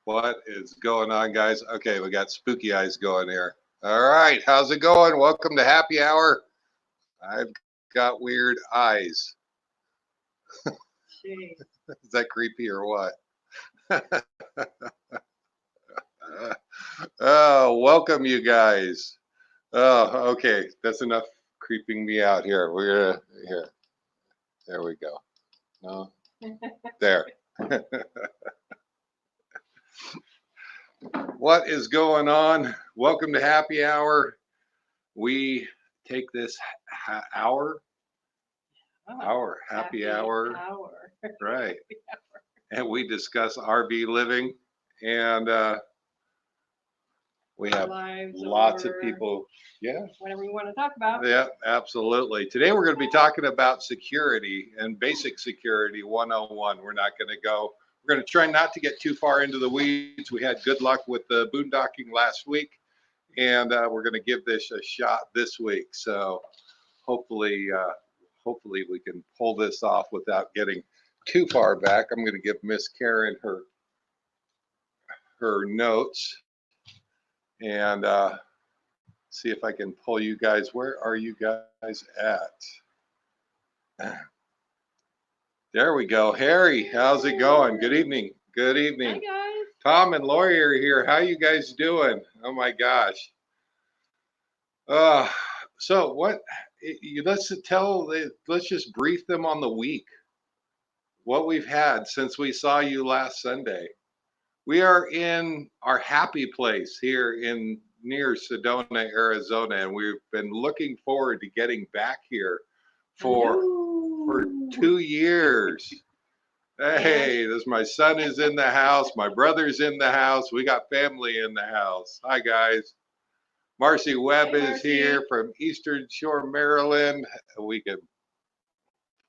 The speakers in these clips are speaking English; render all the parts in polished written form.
What is going on, guys? Okay, we got spooky eyes going here. All right, how's it going? Welcome to Happy Hour. I've got weird eyes. Jeez. Is that creepy or what? Oh, welcome, you guys. Oh, okay, that's enough creeping me out here. We're gonna here. There we go. No, there. What is going on? Welcome to Happy Hour. We take this hour, happy hour, right? And we discuss RV living, and we have lots of people. Yeah, whatever you want to talk about. Yeah, absolutely. Today we're going to be talking about security and basic security 101. We're not going to go. We're going to try not to get too far into the weeds. We had good luck with the boondocking last week, and we're going to give this a shot this week. So hopefully we can pull this off without getting too far back. I'm going to give Miss Karen her notes and see if I can pull you guys. Where are you guys at? There we go. Harry, how's it going? Good evening. Good evening. Hi, guys. Tom and Lori are here. How you guys doing? Oh my gosh. So what? Let's just brief them on the week. What we've had since we saw you last Sunday. We are in our happy place here in near Sedona, Arizona, and we've been looking forward to getting back here for 2 years. Hey, my son is in the house. My brother's in the house. We got family in the house. Hi, guys. Marcy Webb is here from Eastern Shore, Maryland. We can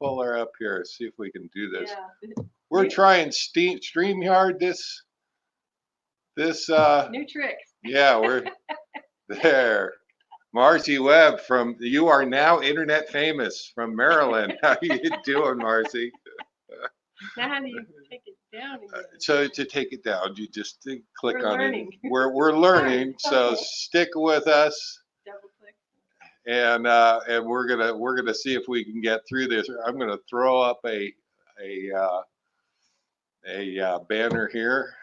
pull her up here, see if we can do this. Yeah. We're trying StreamYard this new tricks. Yeah, we're there. Marcy Webb you are now internet famous from Maryland. How you doing, Marcy? Now how do you take it down again? So to take it down, you just click We're on learning. it. We're learning, so stick with us. Double click. And we're gonna see if we can get through this. I'm gonna throw up a banner here.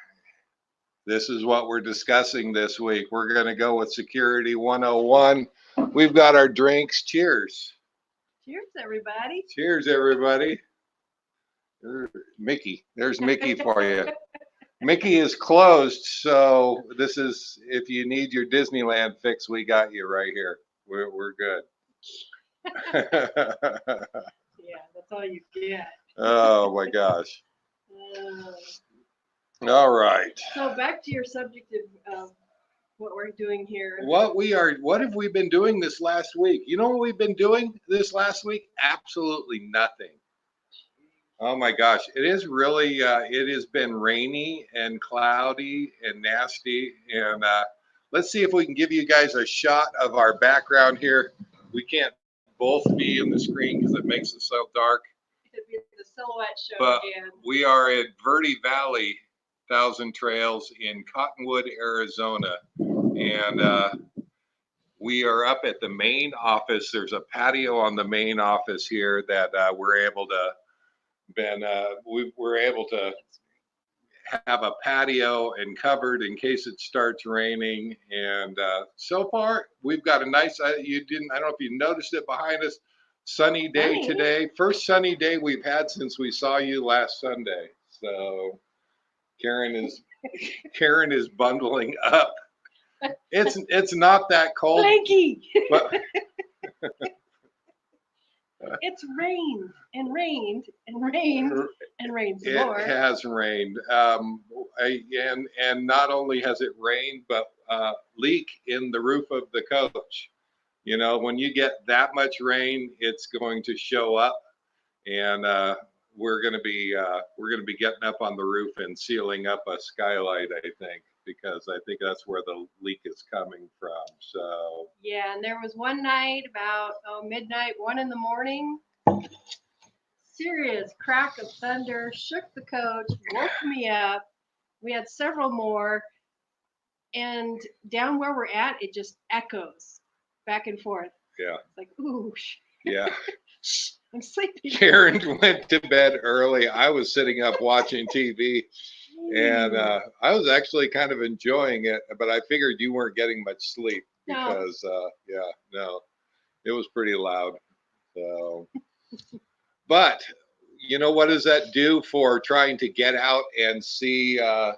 This is what we're discussing this week. We're gonna go with Security 101. We've got our drinks. Cheers. Cheers, everybody. Cheers, everybody. Mickey, there's Mickey for you. Mickey is closed, so this is if you need your Disneyland fix, we got you right here. We're good. Yeah, that's all you get. Oh my gosh. All right. So back to your subject of what we're doing here. What have we been doing this last week? You know what we've been doing this last week? Absolutely nothing. Oh my gosh, it is really, it has been rainy and cloudy and nasty. And let's see if we can give you guys a shot of our background here. We can't both be in the screen because it makes it so dark. It could be the silhouette show But again. we are at Verde Valley Thousand Trails in Cottonwood, Arizona. And we are up at the main office. There's a patio on the main office here that we're able to have a patio and covered in case it starts raining. And so far we've got a nice, I don't know if you noticed it behind us, sunny day today. First sunny day we've had since we saw you last Sunday. So Karen is bundling up. It's not that cold. Blanky. But it's rained and rained and rained and rained some more. It has rained, and not only has it rained, but leak in the roof of the coach. You know, when you get that much rain, it's going to show up, and we're going to be getting up on the roof and sealing up a skylight, I think, because I think that's where the leak is coming from. So yeah, and there was one night about midnight, 1 a.m, serious crack of thunder shook the coach, woke me up. We had several more, and down where we're at, it just echoes back and forth. Yeah. It's like, ooh, Yeah. I'm sleepy. Karen went to bed early. I was sitting up watching TV, and I was actually kind of enjoying it, but I figured you weren't getting much sleep because, no, it was pretty loud. So, but you know, what does that do for trying to get out and see the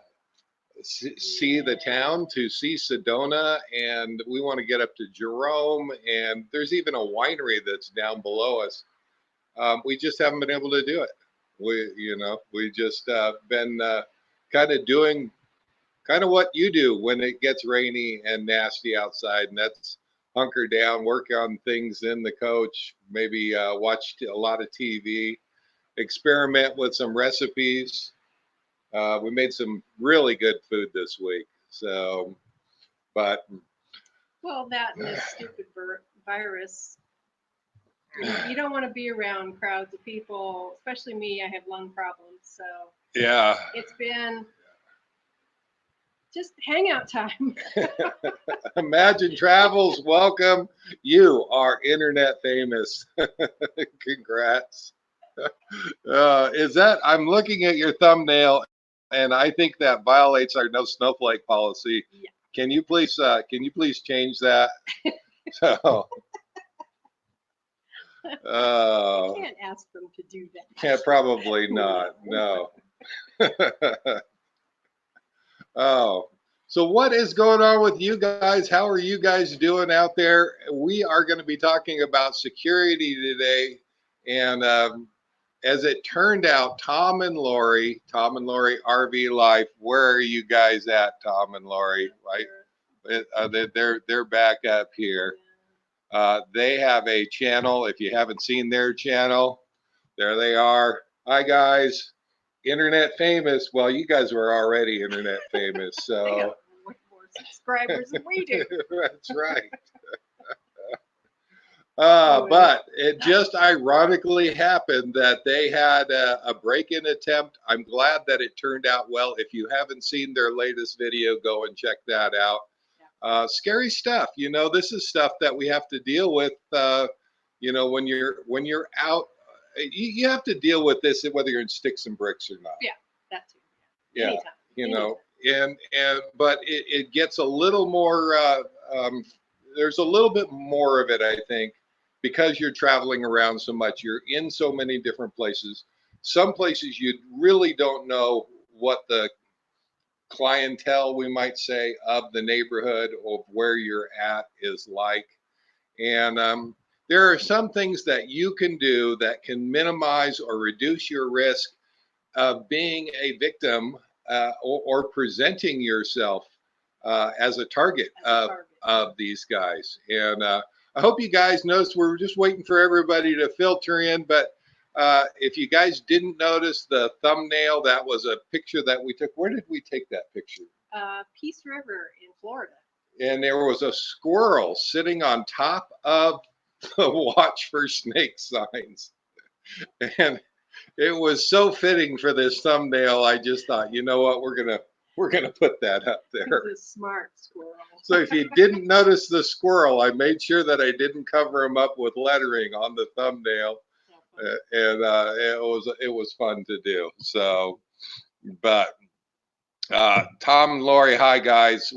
town, to see Sedona? And we want to get up to Jerome, and there's even a winery that's down below us. We just haven't been able to do it. We just been kind of doing kind of what you do when it gets rainy and nasty outside, and that's hunker down, work on things in the coach, maybe watch a lot of TV, experiment with some recipes. We made some really good food this week. So, but well, that and this stupid virus. You don't want to be around crowds of people, especially me. I have lung problems, so yeah, it's been just hangout time. Imagine Travels, welcome. You are internet famous. Congrats. Is that? I'm looking at your thumbnail, and I think that violates our no snowflake policy. Yeah. Can you please change that? So. I can't ask them to do that. Yeah, probably not. No. Oh, so what is going on with you guys? How are you guys doing out there? We are going to be talking about security today, and as it turned out, Tom and Lori RV Life. Where are you guys at, Tom and Lori? Right? They're back up here. They have a channel. If you haven't seen their channel, there they are. Hi guys, internet famous. Well, you guys were already internet famous, so they got more subscribers than we do. that's right. But it just ironically happened that they had a break-in attempt. I'm glad that it turned out well. If you haven't seen their latest video, go and check that out. Scary stuff. This is stuff that we have to deal with. When you're out, you have to deal with this whether you're in sticks and bricks or not. Yeah, that too. Yeah, Anytime. But it gets a little more. There's a little bit more of it, I think, because you're traveling around so much. You're in so many different places. Some places you really don't know what the clientele, we might say, of the neighborhood of where you're at is like. And there are some things that you can do that can minimize or reduce your risk of being a victim or presenting yourself as a target of these guys. And I hope you guys noticed, we're just waiting for everybody to filter in, but if you guys didn't notice the thumbnail, that was a picture that we took. Where did we take that picture? Peace River in Florida. And there was a squirrel sitting on top of the watch for snake signs. And it was so fitting for this thumbnail. I just thought, you know what, we're gonna put that up there. He's a smart squirrel. So if you didn't notice the squirrel, I made sure that I didn't cover him up with lettering on the thumbnail. And it was fun to do. So, but Tom and Lori, hi guys.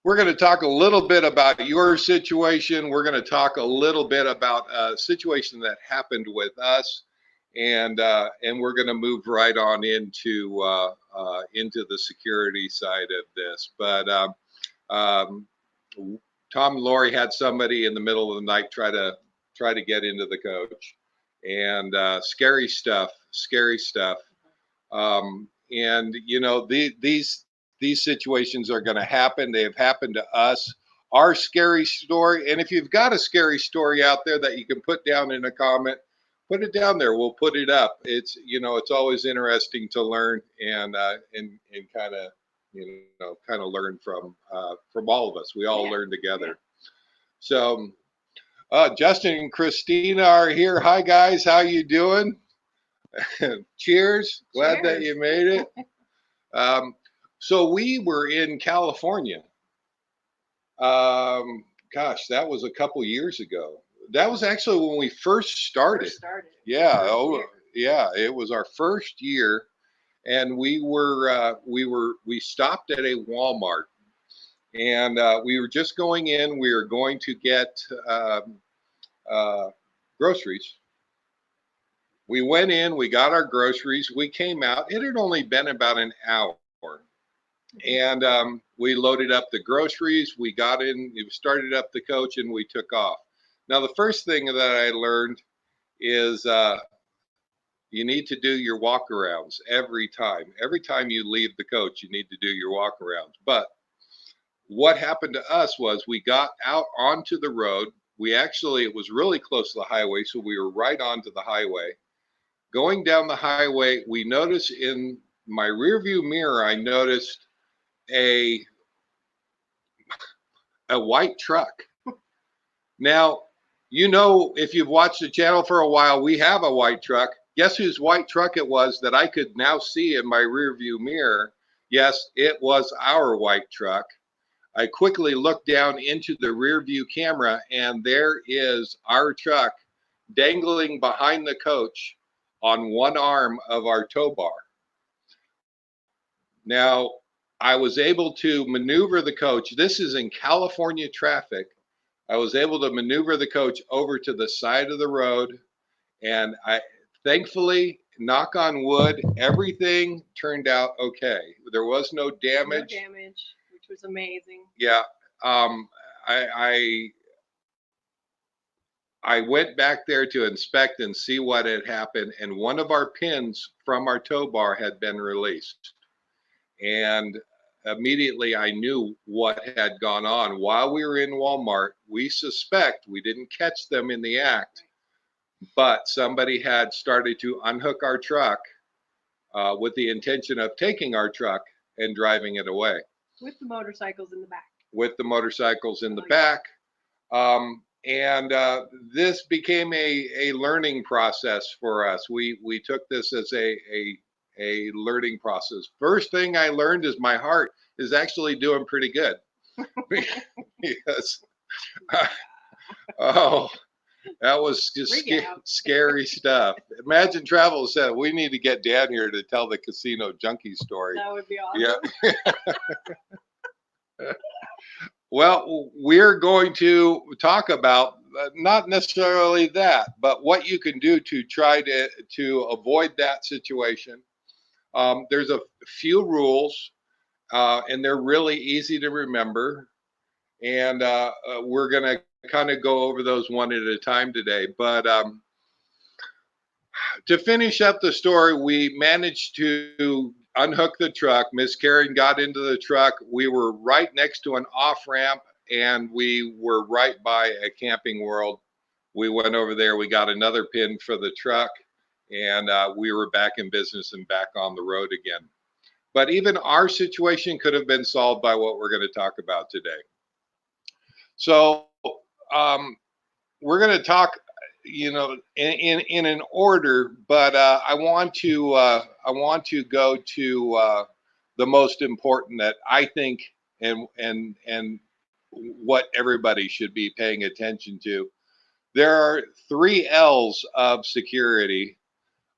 We're going to talk a little bit about your situation. We're going to talk a little bit about a situation that happened with us, and we're going to move right on into the security side of this. But Tom and Lori had somebody in the middle of the night try to get into the coach, and scary stuff. And these situations are going to happen. They have happened to us. Our scary story, and if you've got a scary story out there that you can put down in a comment, put it down there. We'll put it up. It's always interesting to learn and kind of learn from all of us. We all learn together. Yeah. So Justin and Christina are here. Hi guys, how you doing? Cheers. Glad that you made it. So we were in California. Gosh, that was a couple years ago. That was actually when we first started. First started. Yeah. First Oh, year. yeah. It was our first year, and we stopped at a Walmart, and we were just going in. We were going to get uh, groceries. We went in. We got our groceries. We came out. It had only been about an hour. And we loaded up the groceries. We got in, we started up the coach, and we took off. Now, the first thing that I learned is you need to do your walk arounds every time. Every time you leave the coach, you need to do your walk arounds. But what happened to us was we got out onto the road. It was really close to the highway, so we were right onto the highway. Going down the highway, we noticed in my rearview mirror, I noticed a white truck. Now, if you've watched the channel for a while, we have a white truck. Guess whose white truck it was that I could now see in my rearview mirror? Yes, it was our white truck. I quickly looked down into the rearview camera, and there is our truck dangling behind the coach on one arm of our tow bar. Now, I was able to maneuver the coach. This is in California traffic. I was able to maneuver the coach over to the side of the road, and thankfully, knock on wood, everything turned out okay. There was no damage. No damage, which was amazing. Yeah. Um, I I went back there to inspect and see what had happened, and one of our pins from our tow bar had been released. And immediately I knew what had gone on. While we were in Walmart, we suspect, we didn't catch them in the act, but somebody had started to unhook our truck with the intention of taking our truck and driving it away. With the motorcycles in the back. With the motorcycles in the back. And this became a learning process for us. We took this as a learning process. First thing I learned is my heart is actually doing pretty good. Yes. Oh, that was just scary stuff. Imagine Travel said, we need to get Dan here to tell the casino junkie story. That would be awesome. Yeah. Well, we're going to talk about not necessarily that, but what you can do to try to avoid that situation. There's a few rules, and they're really easy to remember. And we're going to kind of go over those one at a time today. But to finish up the story, we managed to unhook the truck. Miss Karen got into the truck. We were right next to an off ramp, and we were right by a Camping World. We went over there. We got another pin for the truck, and we were back in business and back on the road again. But even our situation could have been solved by what we're going to talk about today. So we're going to talk, in an order, but I want to go to the most important that I think and what everybody should be paying attention to. There are 3 L's of security,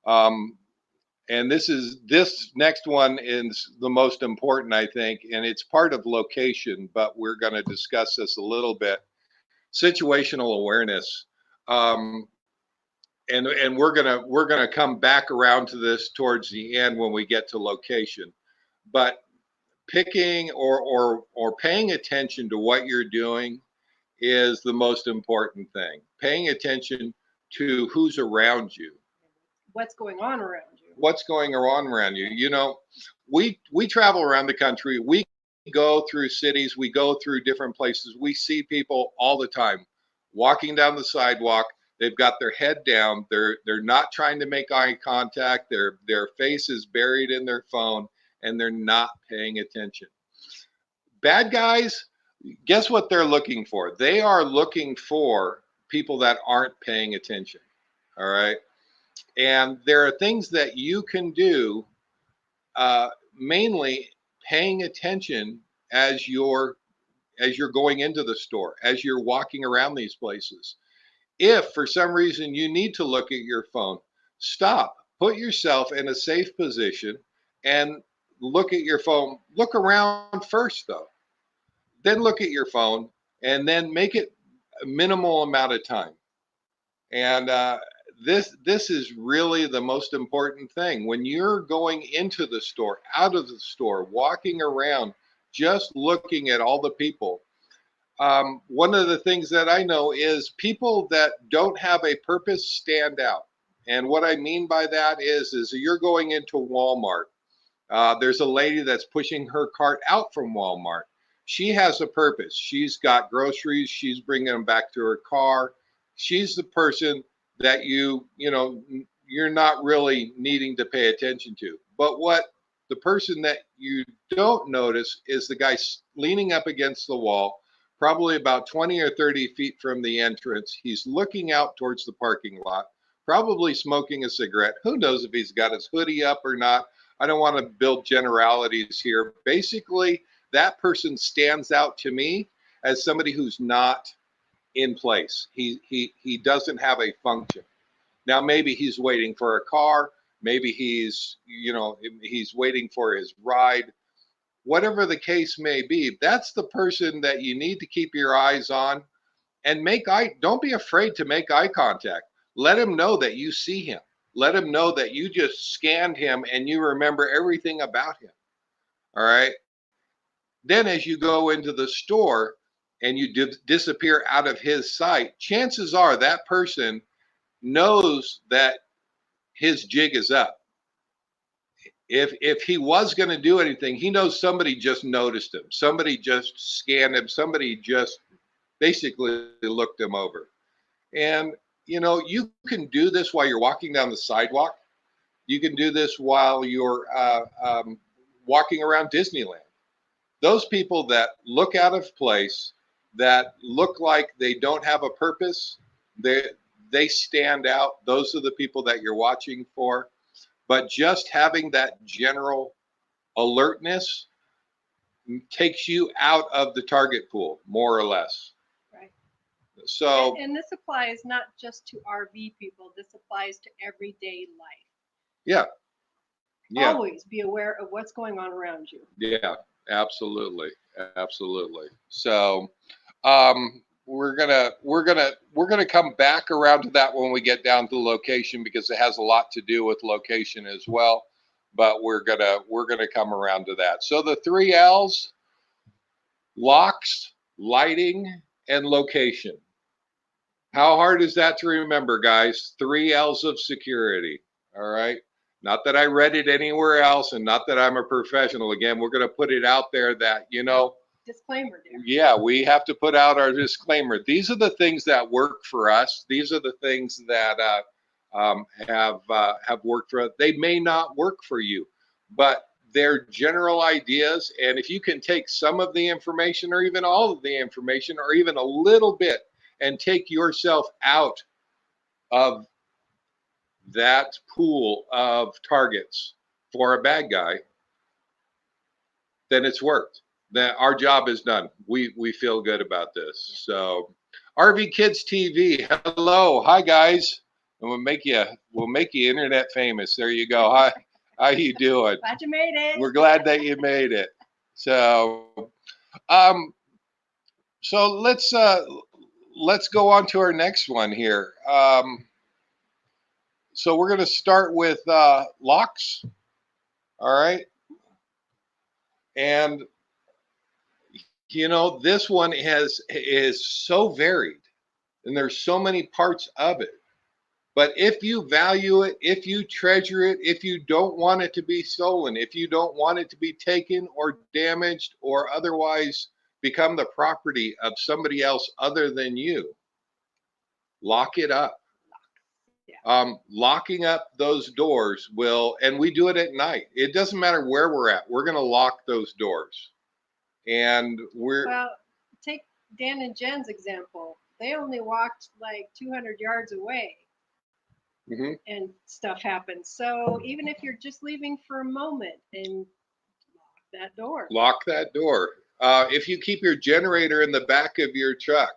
and this next one is the most important, I think, and it's part of location, but we're going to discuss this a little bit. Situational awareness. And we're gonna come back around to this towards the end when we get to location. But picking or paying attention to what you're doing is the most important thing. Paying attention to who's around you. What's going on around you? What's going on around you? You know, we travel around the country. We go through cities. We go through different places. We see people all the time walking down the sidewalk. They've got their head down. They're not trying to make eye contact. Their face is buried in their phone, and they're not paying attention. Bad guys, guess what they're looking for? They are looking for people that aren't paying attention. All right. And there are things that you can do mainly paying attention as you're going into the store, as you're walking around these places. If for some reason you need to look at your phone, stop, put yourself in a safe position and look at your phone. Look around first, though. Then look at your phone and then make it a minimal amount of time. And this is really the most important thing. When you're going into the store, out of the store, walking around, just looking at all the people, one of the things that I know is people that don't have a purpose stand out. And what I mean by that is you're going into Walmart. There's a lady that's pushing her cart out from Walmart. She has a purpose. She's got groceries. She's bringing them back to her car. She's the person that you're not really needing to pay attention to. But what the person that you don't notice is the guy leaning up against the wall, probably about 20 or 30 feet from the entrance. He's looking out towards the parking lot, probably smoking a cigarette. Who knows if he's got his hoodie up or not? I don't want to build generalities here. Basically, that person stands out to me as somebody who's not in place. He doesn't have a function. Now maybe he's waiting for a car, maybe he's waiting for his ride. Whatever the case may be, that's the person that you need to keep your eyes on and don't be afraid to make eye contact. Let him know that you see him. Let him know that you just scanned him and you remember everything about him. All right. Then as you go into the store and you disappear out of his sight, chances are that person knows that his jig is up. If he was going to do anything, he knows somebody just noticed him. Somebody just scanned him. Somebody just basically looked him over. And you can do this while you're walking down the sidewalk. You can do this while you're walking around Disneyland. Those people that look out of place, that look like they don't have a purpose, they stand out. Those are the people that you're watching for. But just having that general alertness takes you out of the target pool, more or less. Right. So, and this applies not just to RV people. This applies to everyday life. Yeah. Always be aware of what's going on around you. Yeah, absolutely. Absolutely. So, we're gonna come back around to that when we get down to location, because it has a lot to do with location as well. But we're gonna come around to that. So the 3 L's: locks, lighting, and location. How hard is that to remember, guys? 3 L's of security. All right. Not that I read it anywhere else, and not that I'm a professional. Again, we're going to put it out there that, disclaimer there. Yeah, we have to put out our disclaimer. These are the things that work for us. These are the things that have worked for us. They may not work for you, but they're general ideas. And if you can take some of the information, or even all of the information, or even a little bit, and take yourself out of that pool of targets for a bad guy, then it's worked. Then our job is done. We feel good about this. So, RV Kids TV, hello, hi guys, and we'll make you internet famous. There you go. Hi, how you doing? Glad you made it. We're glad that you made it. So, so let's go on to our next one here. So we're going to start with locks. All right. And this one is so varied, and there's so many parts of it. But if you value it, if you treasure it, if you don't want it to be stolen, if you don't want it to be taken or damaged or otherwise become the property of somebody else other than you, lock it up. Locking up those doors and we do it at night. It doesn't matter where we're at. We're going to lock those doors. And well, take Dan and Jen's example. They only walked like 200 yards away. Hmm. and stuff happens. So even if you're just leaving for a moment, and lock that door. Lock that door. If you keep your generator in the back of your truck,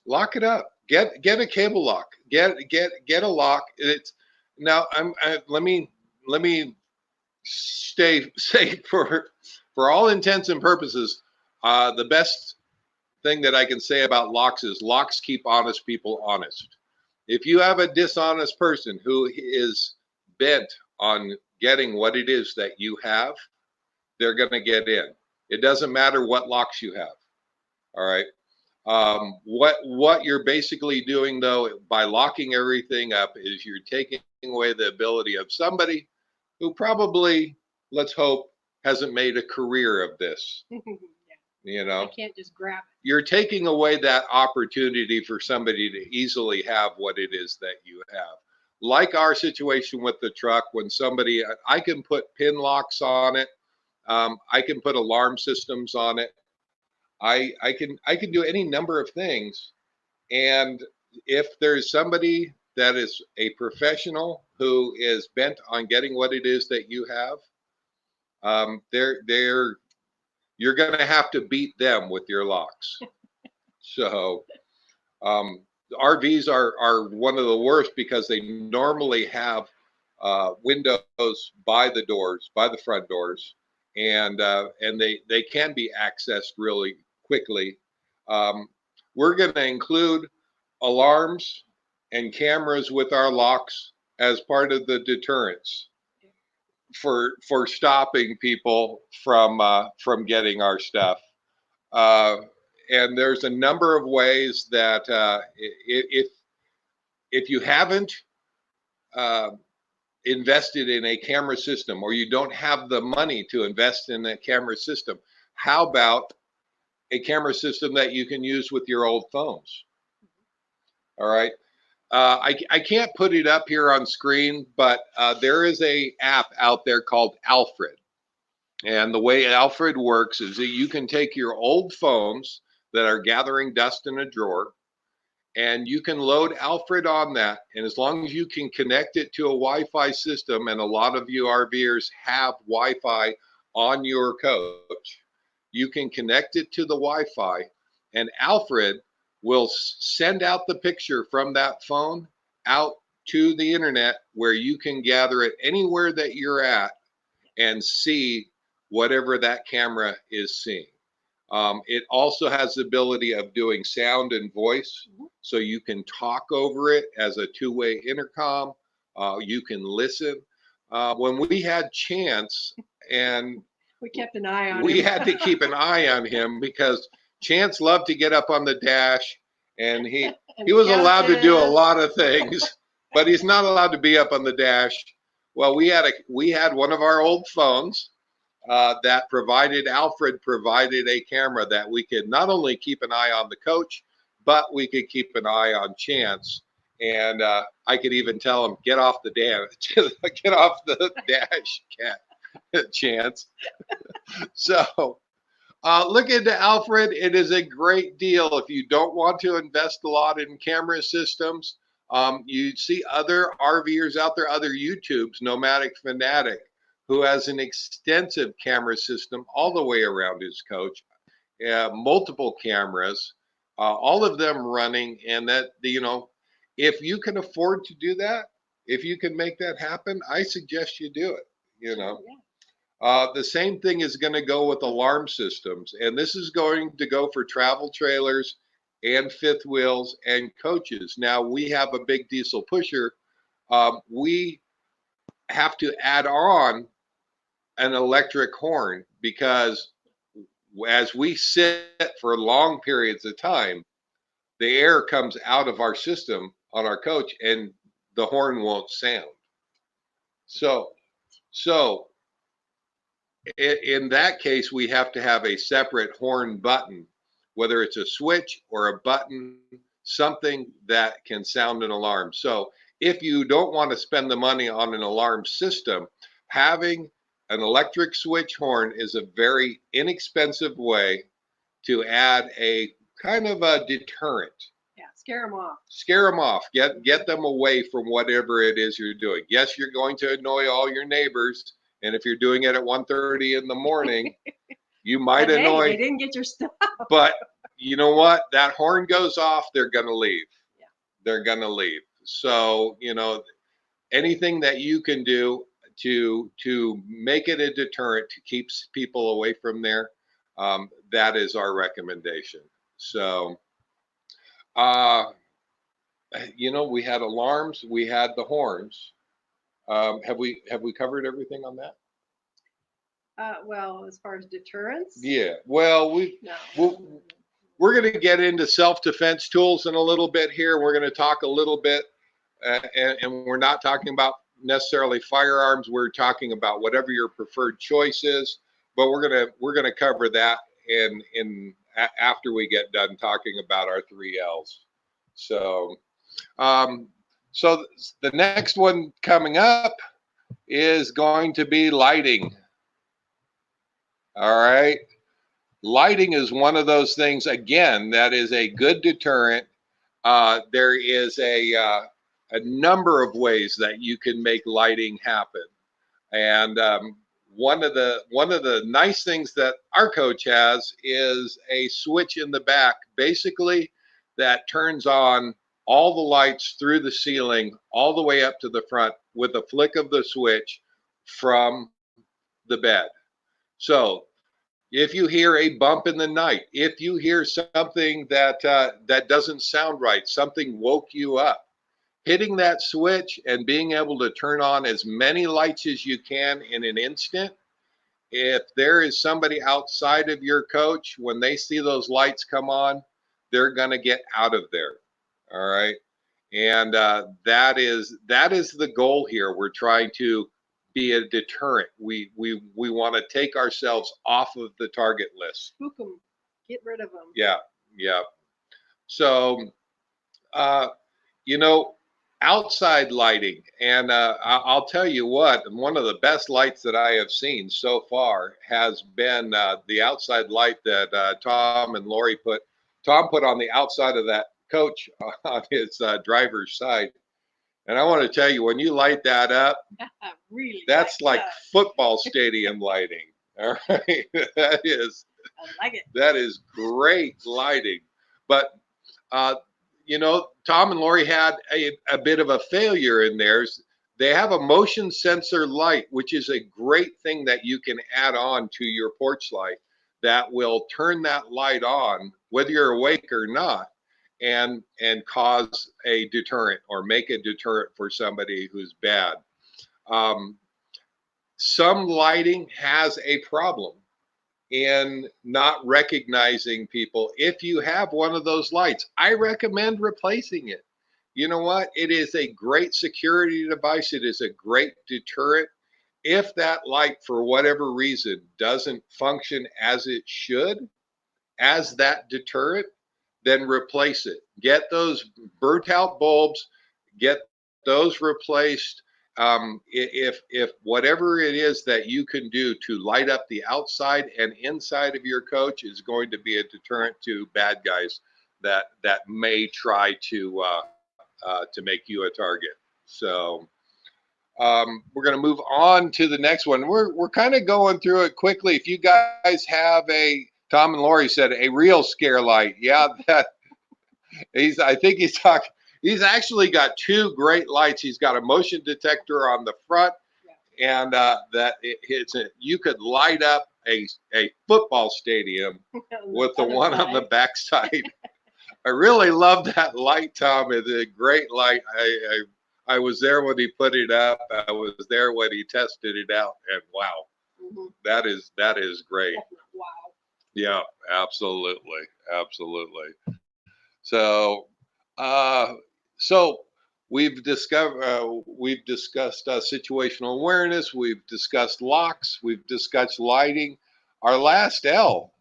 lock it up. Get a cable lock. Get a lock. It's now. Let me say for all intents and purposes, the best thing that I can say about locks is locks keep honest people honest. If you have a dishonest person who is bent on getting what it is that you have, they're going to get in. It doesn't matter what locks you have. All right. What you're basically doing though by locking everything up is you're taking away the ability of somebody who probably, let's hope, hasn't made a career of this. Yeah. You I know, can't just grab it. you're taking away that opportunity for somebody to easily have what it is that you have. Like our situation with the truck, when somebody, I can put pin locks on it, I can put alarm systems on it. I can do any number of things. And if there's somebody that is a professional who is bent on getting what it is that you have, they're you're going to have to beat them with your locks. So um, RVs are one of the worst because they normally have windows by the doors, by the front doors, and they can be accessed really quickly. Um, we're going to include alarms and cameras with our locks as part of the deterrence for stopping people from getting our stuff. Uh, and there's a number of ways that if you haven't uh, invested in a camera system or you don't have the money to invest in a camera system, how about a camera system that you can use with your old phones? All right. I can't put it up here on screen, but there is a app out there called Alfred. And the way Alfred works is that you can take your old phones that are gathering dust in a drawer and you can load Alfred on that. And as long as you can connect it to a Wi-Fi system, and a lot of you RVers have Wi-Fi on your coach, you can connect it to the Wi-Fi, and Alfred will send out the picture from that phone out to the internet where you can gather it anywhere that you're at and see whatever that camera is seeing. It also has the ability of doing sound and voice, so you can talk over it as a two-way intercom. You can listen. When we had Chance, and We kept an eye on we him. had to keep an eye on him because Chance loved to get up on the dash, and he was allowed to do a lot of things, but he's not allowed to be up on the dash. Well, we had one of our old phones that Alfred provided a camera that we could not only keep an eye on the coach, but we could keep an eye on Chance. And I could even tell him, get off the dash, get off the dash, cat, Chance. So look into Alfred. It is a great deal if you don't want to invest a lot in camera systems. You see other RVers out there, other YouTubes, Nomadic Fanatic, who has an extensive camera system all the way around his coach, multiple cameras, all of them running. And that, if you can afford to do that, if you can make that happen, I suggest you do it, Yeah. The same thing is going to go with alarm systems, and this is going to go for travel trailers and fifth wheels and coaches. Now, we have a big diesel pusher. We have to add on an electric horn because as we sit for long periods of time, the air comes out of our system on our coach and the horn won't sound. So in that case, we have to have a separate horn button, whether it's a switch or a button, something that can sound an alarm. So if you don't want to spend the money on an alarm system, having an electric switch horn is a very inexpensive way to add a kind of a deterrent. Yes. Scare them off. Scare them off. Get them away from whatever it is you're doing. Yes, you're going to annoy all your neighbors, and if you're doing it at 1:30 in the morning, you might But annoy. hey, they didn't get your stuff. But you know what? That horn goes off, they're going to leave. Yeah. They're going to leave. So, anything that you can do to make it a deterrent to keep people away from there, that is our recommendation. So, we had alarms, we had the horns. Have we covered everything on that? Well, as far as deterrence. Yeah. Well, we're going to get into self-defense tools in a little bit here. We're going to talk a little bit, and we're not talking about necessarily firearms. We're talking about whatever your preferred choice is. But we're gonna cover that after we get done talking about our 3 L's. So, so the next one coming up is going to be lighting. All right. Lighting is one of those things, again, that is a good deterrent. There is a number of ways that you can make lighting happen. And one of the nice things that our coach has is a switch in the back, basically, that turns on all the lights through the ceiling all the way up to the front with a flick of the switch from the bed. So if you hear a bump in the night, if you hear something that doesn't sound right, something woke you up, hitting that switch and being able to turn on as many lights as you can in an instant. If there is somebody outside of your coach, when they see those lights come on, they're going to get out of there. All right. And that is the goal here. We're trying to be a deterrent. We want to take ourselves off of the target list. Spook them. Get rid of them. Yeah. Yeah. So, outside lighting, and I'll tell you what, one of the best lights that I have seen so far has been the outside light that Tom and Lori put on the outside of that coach on his driver's side. And I want to tell you, when you light that up, really, that's like football stadium lighting. All right, I like it. That is great lighting, but Tom and Lori had a bit of a failure in theirs. They have a motion sensor light, which is a great thing that you can add on to your porch light that will turn that light on, whether you're awake or not, and cause a deterrent or make a deterrent for somebody who's bad. Some lighting has a problem in not recognizing people. If you have one of those lights, I recommend replacing it. You know what? It is a great security device. It is a great deterrent. If that light, for whatever reason, doesn't function as it should, as that deterrent, then replace it. Get those burnt out bulbs, get those replaced. If whatever it is that you can do to light up the outside and inside of your coach is going to be a deterrent to bad guys that may try to make you a target. So we're going to move on to the next one. We're kind of going through it quickly. If you guys have Tom and Lori said a real scare light, yeah, that I think he's actually got 2 great lights. He's got a motion detector on the front, and you could light up a football stadium with the one on the backside. I really love that light, Tom. It's a great light. I was there when he put it up. I was there when he tested it out, and wow, that is great. Wow. Yeah, absolutely. So, we've discussed situational awareness. We've discussed locks. We've discussed lighting. Our last L,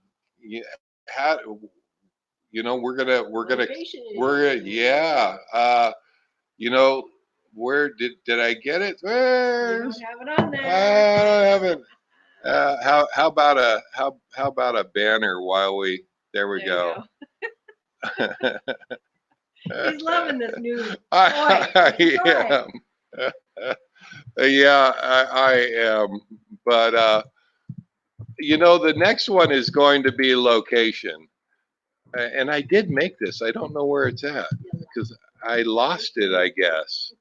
where did I get it? You don't have it on there. I don't have it. How about a banner while there we go. He's loving this new toy. I Toy. am. Yeah, I am. But the next one is going to be location. And I did make this. I don't know where it's at because I lost it, I guess.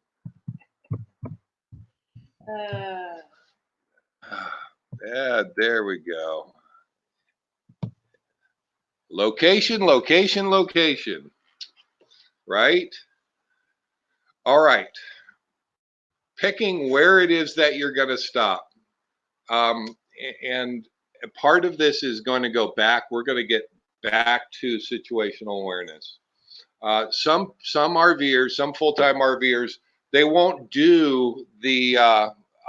Yeah, there we go. Location, location, location. Right? All right. Picking where it is that you're going to stop. And part of this is going to go back. We're going to get back to situational awareness. Some RVers, some full-time RVers, they won't do the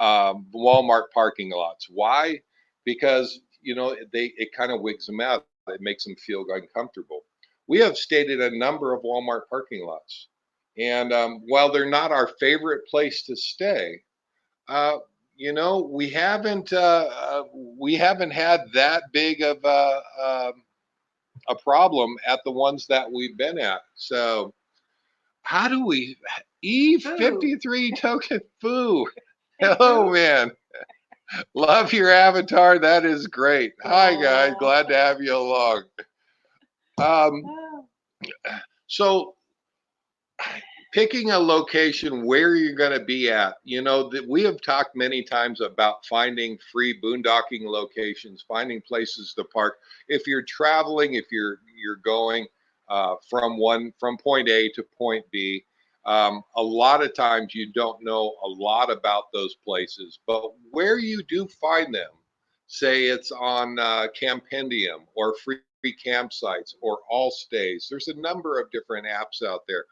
Walmart parking lots. Why? Because it kind of wigs them out. It makes them feel uncomfortable. We have stayed at a number of Walmart parking lots, and while they're not our favorite place to stay, uh, we haven't had that big of a problem at the ones that we've been at. So how do we E53 token foo? Hello, man. Love your avatar. That is great. Hi, guys. Glad to have you along. So picking a location where you're going to be at, that we have talked many times about finding free boondocking locations, finding places to park. If you're traveling, if you're going from point A to point B, a lot of times you don't know a lot about those places, but where you do find them, say it's on Campendium or free campsites or All Stays. There's a number of different apps out there.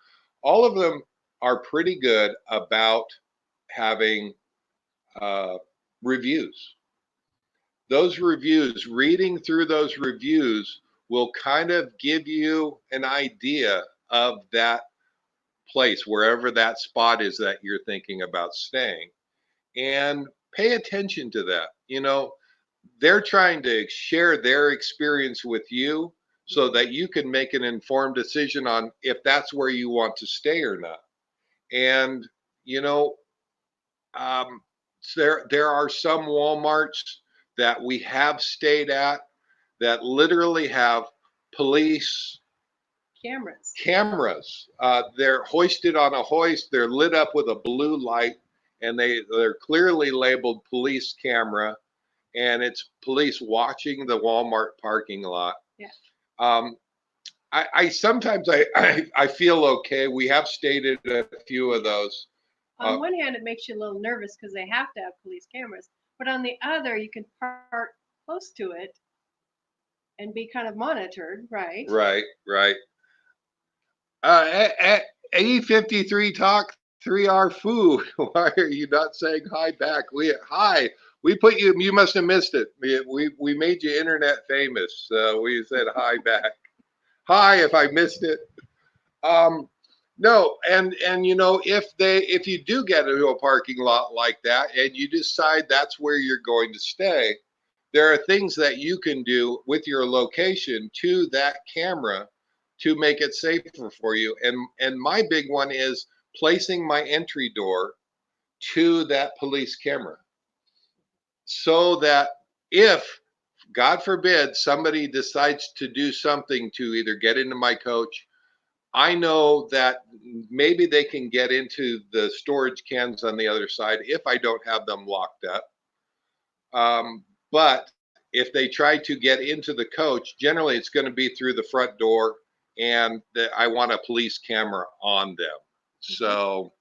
All of them are pretty good about having reviews. Those reviews, reading through those reviews will kind of give you an idea of that place, wherever that spot is that you're thinking about staying. And pay attention to that. They're trying to share their experience with you so that you can make an informed decision on if that's where you want to stay or not. And um, there are some Walmarts that we have stayed at that literally have police cameras. They're hoisted on a hoist. They're lit up with a blue light, and they're clearly labeled police camera, and it's police watching the Walmart parking lot. Yeah. I sometimes I feel okay. We have stayed at a few of those. On one hand, it makes you a little nervous because they have to have police cameras, but on the other, you can park close to it and be kind of monitored, right? Right. A53 Talk 3R Foo. Why are you not saying hi back? Hi. We put you. You must have missed it. We made you internet famous. We said hi back. Hi, if I missed it. No, and if you do get into a parking lot like that and you decide that's where you're going to stay, there are things that you can do with your location to that camera to make it safer for you. And my big one is placing my entry door to that police camera so that if, God forbid, somebody decides to do something to either get into my coach, I know that maybe they can get into the storage cans on the other side if I don't have them locked up. But if they try to get into the coach, generally it's going to be through the front door, and I want a police camera on them. So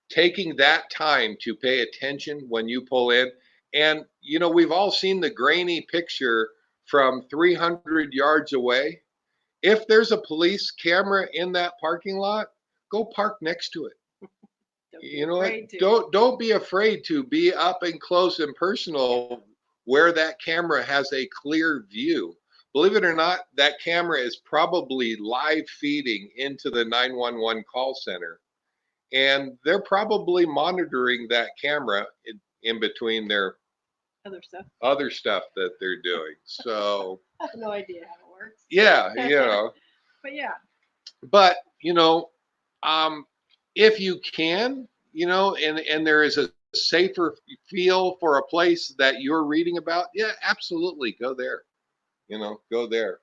taking that time to pay attention when you pull in, and we've all seen the grainy picture from 300 yards away. If there's a police camera in that parking lot, go park next to it. Don't be afraid to be up and close and personal where that camera has a clear view. Believe it or not, that camera is probably live feeding into the 911 call center, and they're probably monitoring that camera in between their other stuff that they're doing. So I have no idea how it works. Yeah, But yeah, but if you can, and there is a safer feel for a place that you're reading about, yeah, absolutely go there. Go there.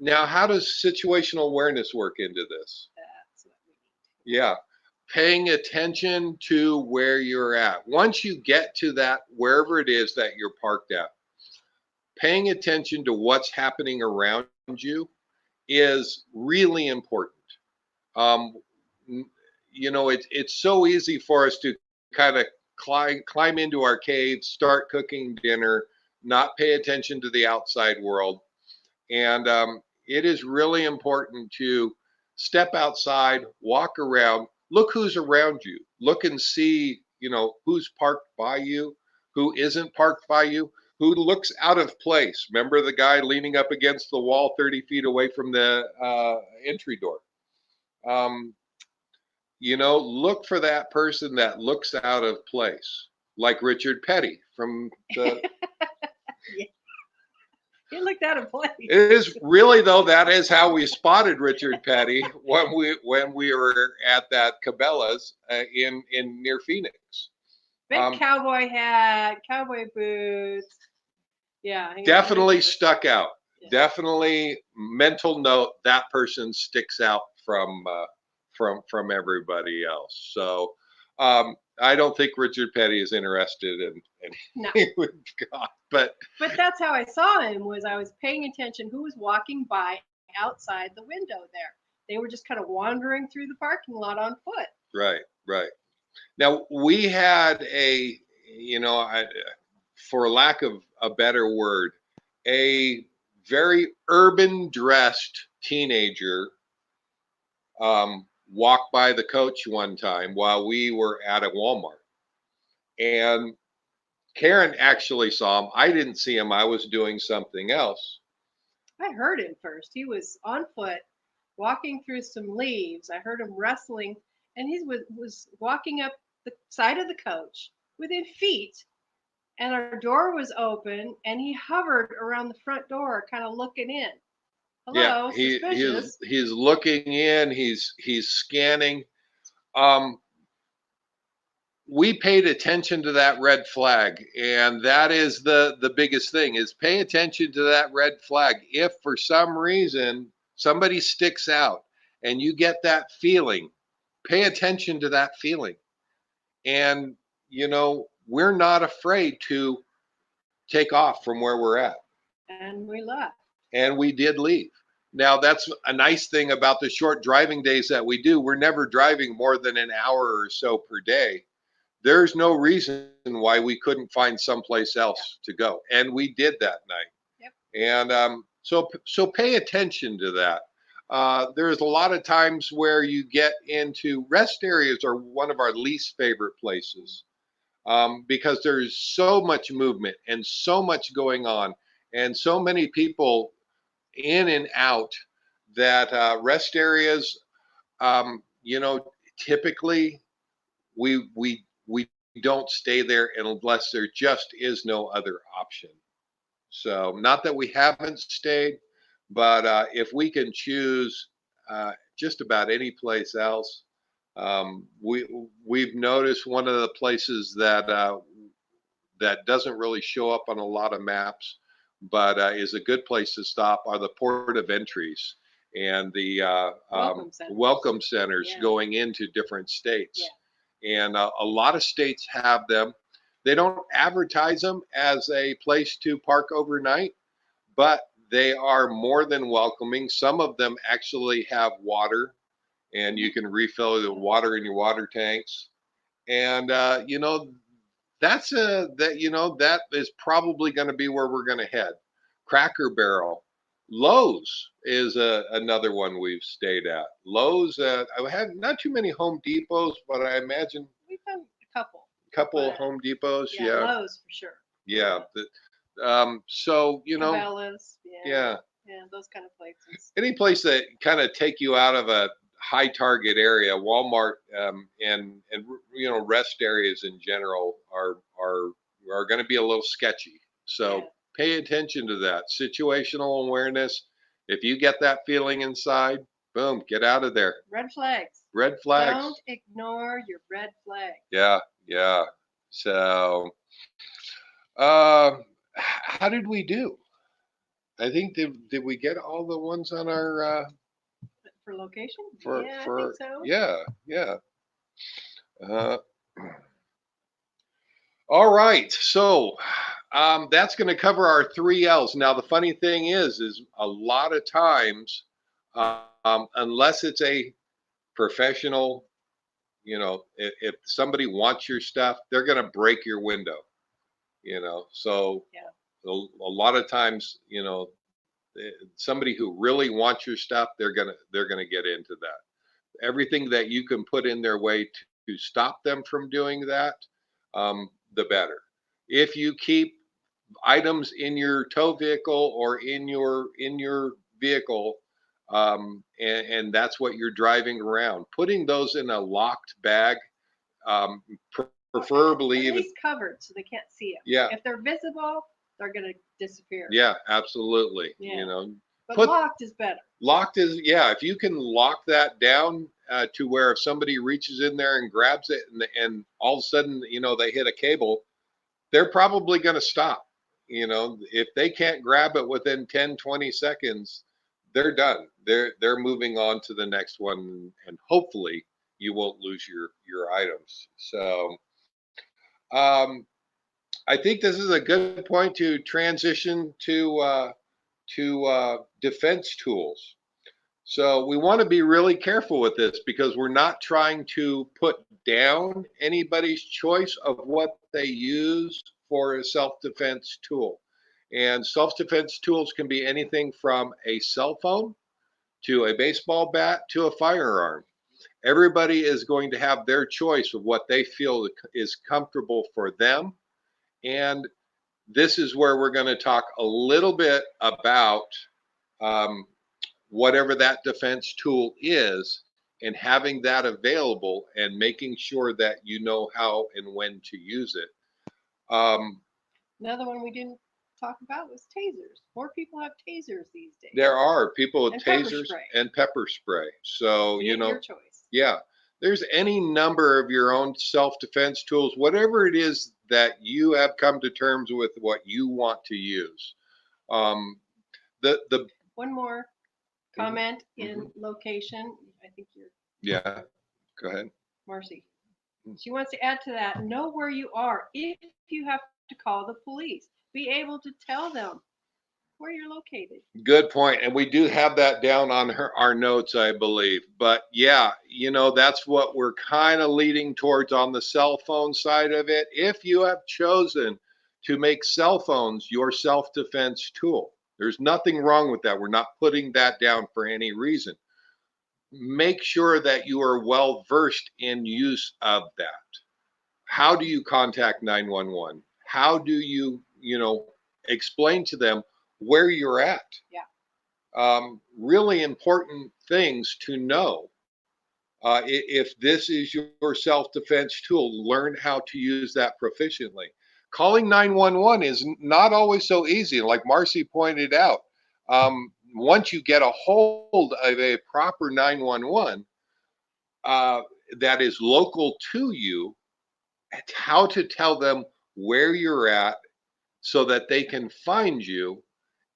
Now, how does situational awareness work into this? that's what we need. Yeah, paying attention to where you're at. Once you get to that, wherever it is that you're parked at, paying attention to what's happening around you is really important. Um, it's so easy for us to kind of climb into our cave, start cooking dinner, not pay attention to the outside world. And it is really important to step outside, walk around, look who's around you, look and see, who's parked by you, who isn't parked by you, who looks out of place. Remember the guy leaning up against the wall 30 feet away from the entry door? Um, look for that person that looks out of place, like Richard Petty from the. Yeah, he looked out of place. It is really, though, that is how we spotted Richard Petty when we were at that Cabela's in near Phoenix. Big cowboy hat, cowboy boots. Yeah, Definitely stuck out. Yeah. Definitely mental note, that person sticks out from everybody else. So I don't think Richard Petty is interested in anything we've got. But that's how I saw him. Was I was paying attention who was walking by outside the window there. They were just kind of wandering through the parking lot on foot. Right. Now we had for lack of a better word, a very urban dressed teenager walked by the coach one time while we were at a Walmart. And Karen actually saw him. I didn't see him. I was doing something else. I heard him first. He was on foot, walking through some leaves. I heard him rustling, and he was walking up the side of the coach within feet. And our door was open, and he hovered around the front door, kind of looking in. Hello, yeah, suspicious. he's looking in. He's scanning. Um, we paid attention to that red flag, and that is the biggest thing: is pay attention to that red flag. If for some reason somebody sticks out and you get that feeling, pay attention to that feeling. And we're not afraid to take off from where we're at. And we left. And we did leave. Now, that's a nice thing about the short driving days that we do. We're never driving more than an hour or so per day. There's no reason why we couldn't find someplace else to go. And we did that night. Yep. And so pay attention to that. There's a lot of times where you get into rest areas are one of our least favorite places because there's so much movement and so much going on and so many people in and out that rest areas, typically we don't stay there unless there just is no other option. So not that we haven't stayed, but if we can choose just about any place else, we've noticed one of the places that doesn't really show up on a lot of maps, but is a good place to stop are the port of entries and the welcome centers going into different states. Yeah. And a lot of states have them. They don't advertise them as a place to park overnight, but they are more than welcoming. Some of them actually have water, and you can refill the water in your water tanks. And that is probably going to be where we're going to head. Cracker Barrel, Lowe's is another one we've stayed at. Lowe's, I had not too many Home Depots, but I imagine we've done a couple. Home Depots, yeah. Lowe's for sure. Yeah. So Cabela's, yeah, those kind of places. Any place that kind of take you out of a high target area, Walmart, and rest areas in general are going to be a little sketchy. So Pay attention to that situational awareness. If you get that feeling inside, boom, get out of there. Red flags. Red flags. Don't ignore your red flags. Yeah, yeah. So, uh, how did we do? I think did we get all the ones on our For location? for Yeah, I think for so. yeah, yeah. Uh, all right. So, that's going to cover our 3 L's. Now, the funny thing is a lot of times, unless it's a professional, if somebody wants your stuff, they're going to break your window. So Yeah. a lot of times, somebody who really wants your stuff, they're gonna get into that. Everything that you can put in their way to stop them from doing that, the better. If you keep items in your tow vehicle or in your vehicle, and that's what you're driving around, putting those in a locked bag, um, preferably At even. least covered so they can't see them. Yeah, If they're visible, they're going to disappear. yeah, absolutely. Yeah. But Put locked is better. locked is, yeah. If you can lock that down to where if somebody reaches in there and grabs it, and all of a sudden they hit a cable, they're probably going to stop. If they can't grab it within 10, 20 seconds, they're done. They're moving on to the next one, and hopefully you won't lose your items. So, um, I think this is a good point to transition to defense tools. So we want to be really careful with this because we're not trying to put down anybody's choice of what they use for a self-defense tool. And self-defense tools can be anything from a cell phone to a baseball bat to a firearm. Everybody is going to have their choice of what they feel is comfortable for them. And this is where we're going to talk a little bit about um, whatever that defense tool is and having that available and making sure that you know how and when to use it. Um, Another one we didn't talk about was tasers. More people have tasers these days. there are people with And pepper tasers spray. and pepper spray. So, Your choice. yeah, there's any number of your own self-defense tools, whatever it is that you have come to terms with what you want to use. Um, the One more comment in location. I think you're Yeah, go ahead. Marcy. She wants to add to that, know where you are if you have to call the police. Be able to tell them where you're located. Good point. And we do have that down on our notes, I believe. But yeah, that's what we're kind of leading towards on the cell phone side of it. If you have chosen to make cell phones your self-defense tool, there's nothing wrong with that. We're not putting that down for any reason. Make sure that you are well versed in use of that. How do you contact 911? How do you explain to them where you're at? Yeah. Really important things to know. If this is your self-defense tool, learn how to use that proficiently. Calling 911 is not always so easy. Like Marcy pointed out, once you get a hold of a proper 911 that is local to you, how to tell them where you're at so that they can find you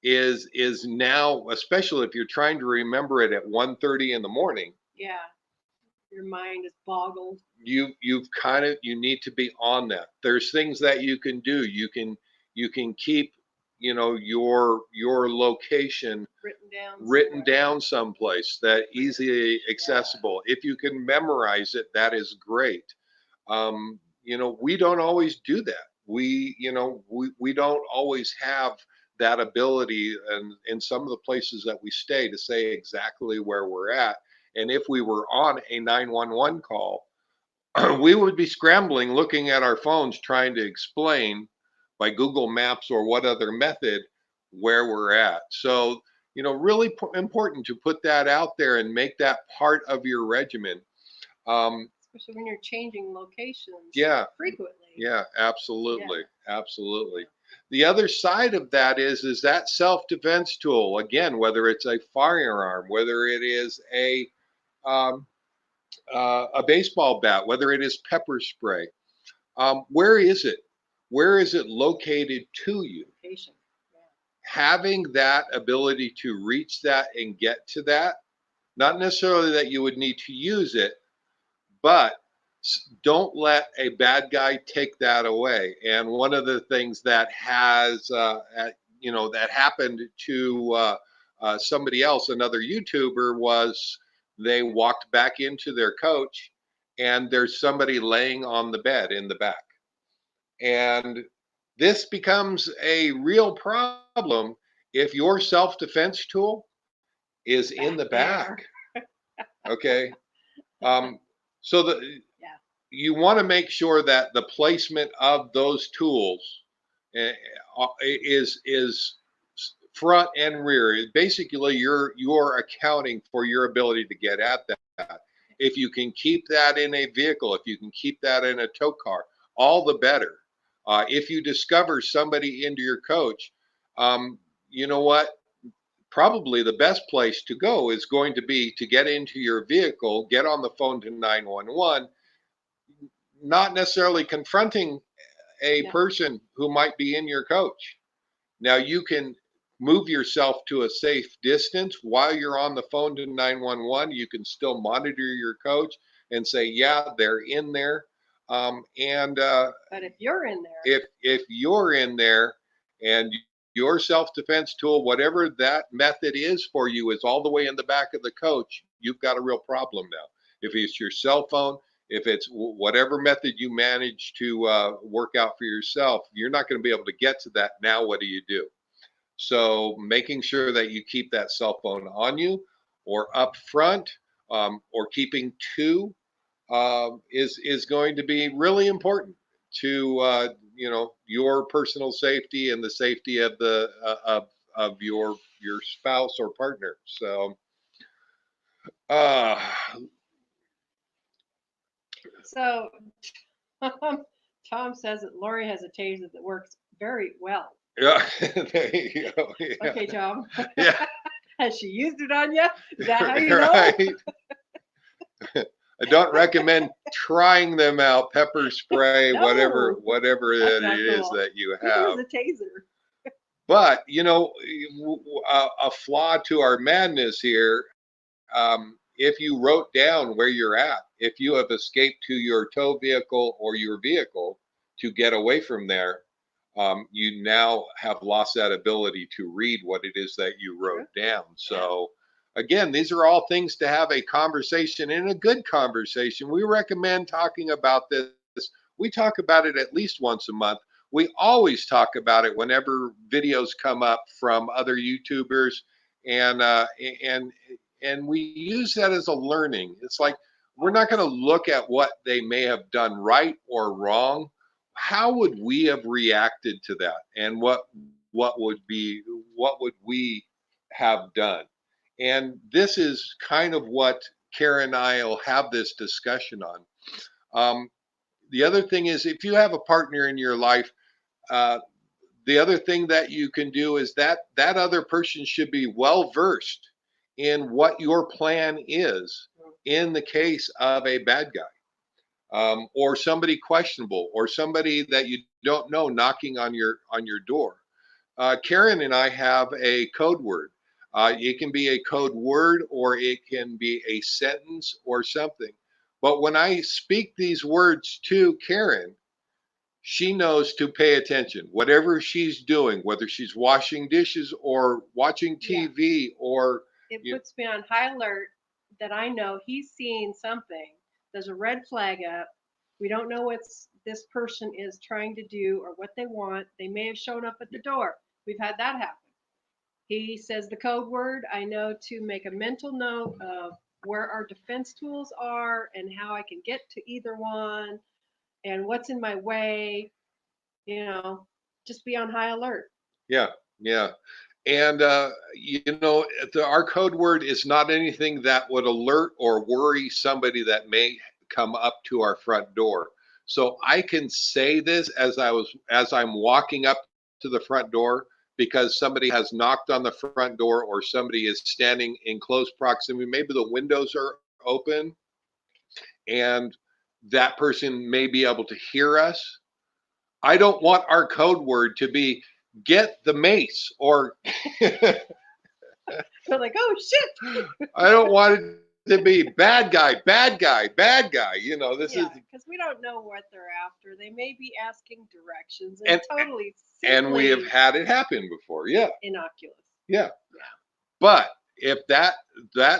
is now, especially if you're trying to remember it at 1:30 in the morning. Yeah. Your mind is boggled. You need to be on that. There's things that you can do. You can keep your location written down someplace that easily accessible. If you can memorize it, that is great. We don't always do that. We don't always have that ability, and in some of the places that we stay, to say exactly where we're at. And if we were on a 911 call, we would be scrambling, looking at our phones, trying to explain by Google Maps or what other method where we're at. So, really important to put that out there and make that part of your regimen. Especially when you're changing locations Yeah. frequently. Yeah, absolutely. Yeah. Absolutely. The other side of that is that self-defense tool, again, whether it's a firearm, whether it is um, a baseball bat, whether it is pepper spray, where is it? Where is it located to you? Location. Yeah. Having that ability to reach that and get to that, not necessarily that you would need to use it, but don't let a bad guy take that away. And one of the things that has, that happened to somebody else, another YouTuber, was they walked back into their coach, and there's somebody laying on the bed in the back. And this becomes a real problem if your self defense tool is in the back. Okay. Um, so Yeah. you want to make sure that the placement of those tools is front and rear. Basically, you're accounting for your ability to get at that. If you can keep that in a vehicle, if you can keep that in a tow car, all the better. If you discover somebody into your coach, you know what? Probably the best place to go is going to be to get into your vehicle, get on the phone to 911, not necessarily confronting a person who might be in your coach. Now, you can move yourself to a safe distance while you're on the phone to 911. You can still monitor your coach and say, yeah, they're in there. But if you're in there, if you're in there and your self-defense tool, whatever that method is for you, is all the way in the back of the coach, you've got a real problem now. If it's your cell phone, if it's whatever method you manage to work out for yourself, you're not going to be able to get to that. Now, what do you do? So making sure that you keep that cell phone on you or up front, or keeping two, is going to be really important to your personal safety and the safety of the of your spouse or partner. So uh so Tom says that Lori has a taser that works very well. yeah, there you go. Yeah. Okay, Tom. Yeah. Has she used it on you? Is that how you know? Right. I don't recommend trying them out. Pepper spray, No. whatever That's that not it is cool. that you He have. was a taser. But a flaw to our madness here. If you wrote down where you're at, if you have escaped to your tow vehicle or your vehicle to get away from there, you now have lost that ability to read what it is that you wrote down. So, again, these are all things to have a conversation, and a good conversation. We recommend talking about this. We talk about it at least once a month. We always talk about it whenever videos come up from other YouTubers, and and we use that as a learning. It's like we're not going to look at what they may have done right or wrong. How would we have reacted to that, and what would be what would we have done? And this is kind of what Karen and I will have this discussion on. Um, the other thing is, if you have a partner in your life, uh, the other thing that you can do is that other person should be well versed in what your plan is in the case of a bad guy, or somebody questionable, or somebody that you don't know knocking on your door. Karen and I have a code word. It can be a code word, or it can be a sentence or something. But when I speak these words to Karen, she knows to pay attention. Whatever she's doing, whether she's washing dishes or watching TV, or it puts me on high alert that I know he's seeing something. There's a red flag up. We don't know what this person is trying to do or what they want. They may have shown up at the door. We've had that happen. He says the code word. I know to make a mental note of where our defense tools are and how I can get to either one and what's in my way. Just be on high alert. Yeah, yeah. And our code word is not anything that would alert or worry somebody that may come up to our front door. So I can say this as I'm walking up to the front door because somebody has knocked on the front door or somebody is standing in close proximity. Maybe the windows are open and that person may be able to hear us. I don't want our code word to be get the mace or They're like, oh shit. I don't want it to be bad guy, bad guy, bad guy. You know, this is because we don't know what they're after. They may be asking directions and totally and we have simply had it happen before. Yeah. innocuous. Yeah. Yeah. But if that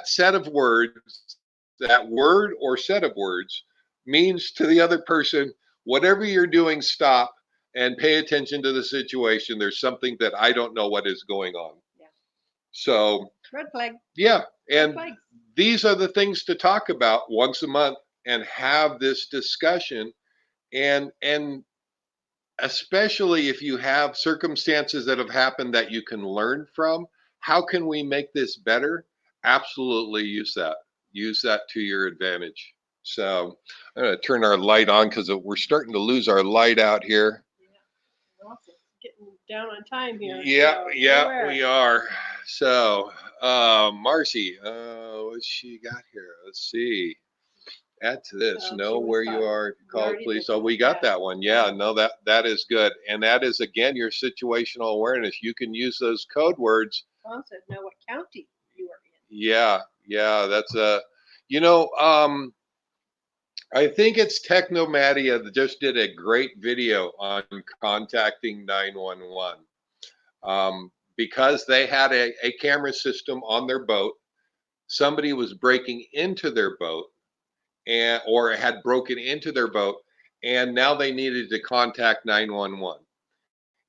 set of words, that word or set of words means to the other person, whatever you're doing, stop and pay attention to the situation. There's something that I don't know what is going on. Yeah. So Red flag. yeah, Red and flags. these are the things to talk about once a month and have this discussion and especially if you have circumstances that have happened that you can learn from, how can we make this better? Absolutely use that to your advantage. So I'm going to turn our light on because we're starting to lose our light out here. Yeah. Awesome. Getting down on time here. Yeah, So yeah, we are. So Marcy, what's she got here? Let's see. Add to this. So Know where you are. Call please. So we got that one. Yeah, no, that is good. And that is again your situational awareness. You can use those code words. Also know what county you are in. Yeah, that's I think it's Technomadia that just did a great video on contacting 911. Because they had a camera system on their boat. Somebody was breaking into their boat or had broken into their boat, and now they needed to contact 911.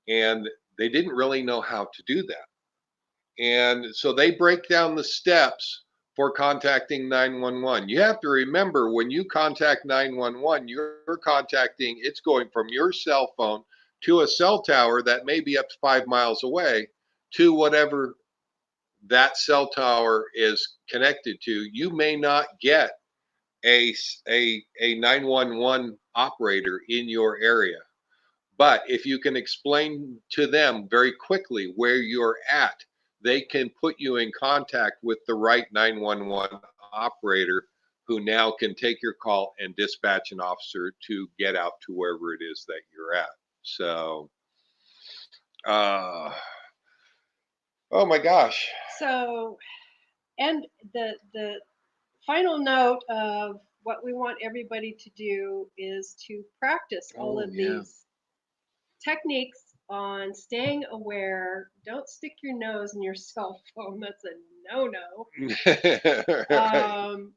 And they didn't really know how to do that. And so they break down the steps for contacting 911. You have to remember when you contact 911, you're contacting, it's going from your cell phone to a cell tower that may be up to 5 miles away to whatever that cell tower is connected to. You may not get a 911 operator in your area. But if you can explain to them very quickly where you're at, they can put you in contact with the right 911 operator who now can take your call and dispatch an officer to get out to wherever it is that you're at. So, oh my gosh. So, and the final note of what we want everybody to do is to practice all of these techniques on staying aware. Don't stick your nose in your cell phone. That's a no-no.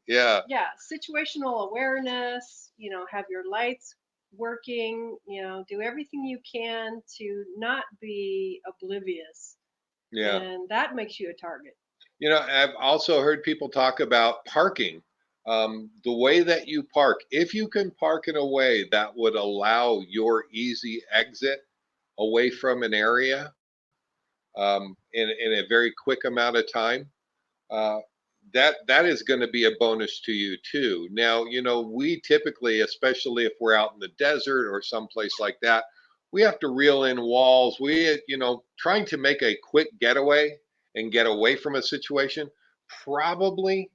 Yeah. Yeah, situational awareness, have your lights working, do everything you can to not be oblivious. Yeah. And that makes you a target. I've also heard people talk about parking. The way that you park, if you can park in a way that would allow your easy exit away from an area in a very quick amount of time, that is going to be a bonus to you too. Now, we typically, especially if we're out in the desert or someplace like that, we have to reel in walls. Trying to make a quick getaway and get away from a situation probably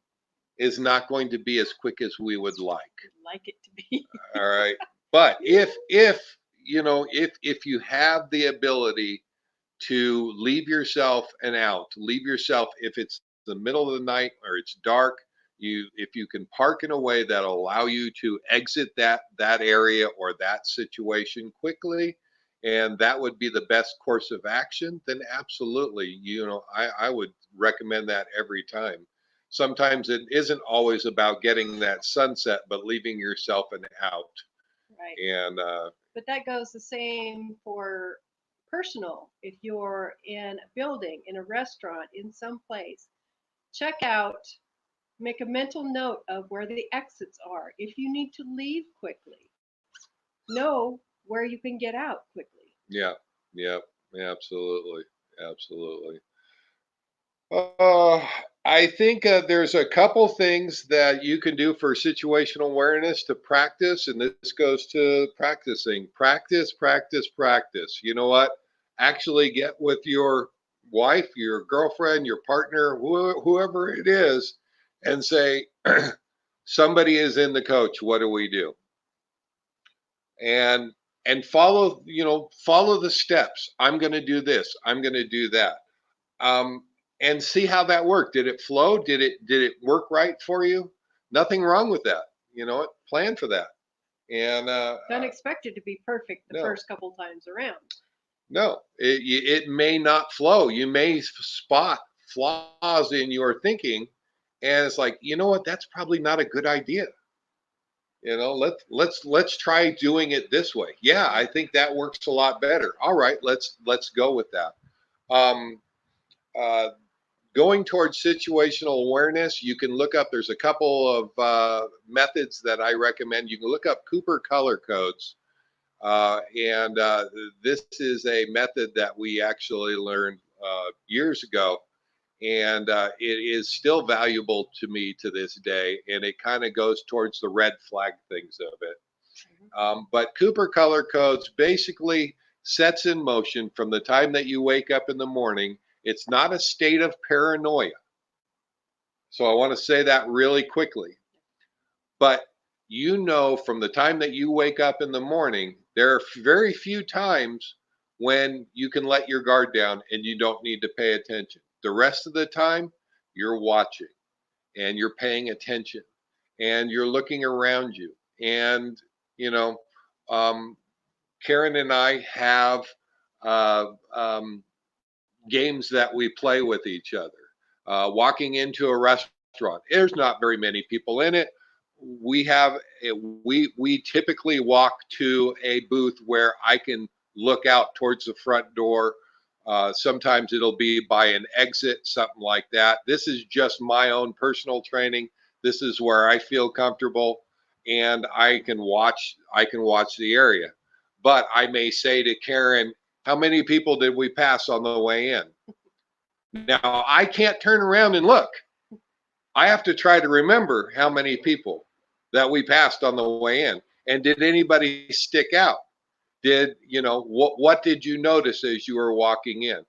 is not going to be as quick as we would like. Like it to be. All right. But if you have the ability to leave yourself an out, leave yourself if it's the middle of the night or it's dark, if you can park in a way that allow you to exit that area or that situation quickly, and that would be the best course of action, then absolutely, I would recommend that every time. Sometimes it isn't always about getting that sunset, but leaving yourself an out. Right. And but that goes the same for personal. If you're in a building, in a restaurant, in some place, check out, make a mental note of where the exits are. If you need to leave quickly, know where you can get out quickly. Yeah, absolutely. I think there's a couple things that you can do for situational awareness to practice, and this goes to practicing. Practice. You know what? actually get with your wife, your girlfriend, your partner, whoever it is, and say, somebody is in the coach. What do we do? And follow, follow the steps. I'm going to do this. I'm going to do that. Um, and see how that worked. Did it flow? Did it work right for you? Nothing wrong with that. Plan for that. And Don't expect it to be perfect the no, first couple times around. no, it may not flow. You may spot flaws in your thinking, and it's like, you know what? That's probably not a good idea. Let's try doing it this way. Yeah, I think that works a lot better. All right, let's go with that. Um, uh, Going towards situational awareness, you can look up. There's a couple of methods that I recommend. You can look up Cooper color codes. And this is a method that we actually learned years ago, and it is still valuable to me to this day. And it kind of goes towards the red flag things of it. But Cooper color codes basically sets in motion from the time that you wake up in the morning. It's not a state of paranoia. So I want to say that really quickly. But from the time that you wake up in the morning, there are very few times when you can let your guard down and you don't need to pay attention. The rest of the time, you're watching and you're paying attention and you're looking around you. And, you know, um, Karen and I have uh, games that we play with each other. Walking into a restaurant, there's not very many people in it. We typically walk to a booth where I can look out towards the front door. Sometimes it'll be by an exit, something like that. This is just my own personal training. This is where I feel comfortable, and I can watch. I can watch the area. But I may say to Karen, "How many people did we pass on the way in?" Now I can't turn around and look. I have to try to remember how many people that we passed on the way in. And did anybody stick out? What did you notice as you were walking in?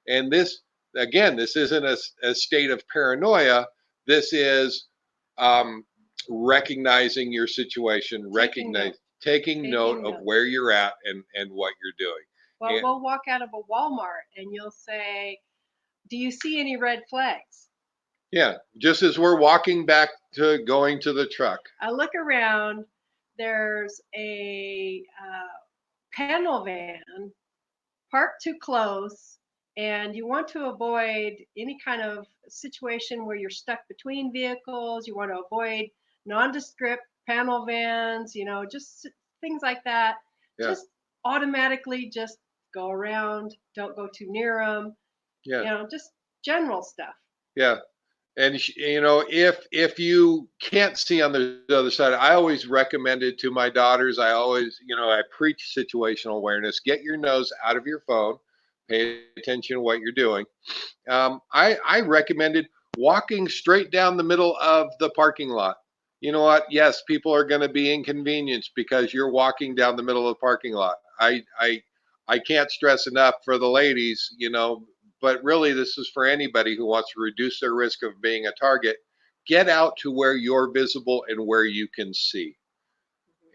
And this, again, this isn't a state of paranoia. This is um, recognizing your situation, taking note of where you're at and what you're doing. Well, And, we'll walk out of a Walmart and you'll say, "Do you see any red flags?" yeah, just as we're walking back to going to the truck. I look around, there's a panel van parked too close, and you want to avoid any kind of situation where you're stuck between vehicles. You want to avoid nondescript panel vans, just things like that. Yeah. Just automatically just go around, don't go too near them, Yeah. just general stuff. Yeah. And if you can't see on the other side, I always recommend it to my daughters. I preach situational awareness. Get your nose out of your phone, pay attention to what you're doing. I recommended walking straight down the middle of the parking lot. You know what? Yes, people are going to be inconvenienced because you're walking down the middle of the parking lot. I can't stress enough for the ladies, but really this is for anybody who wants to reduce their risk of being a target. Get out to where you're visible and where you can see,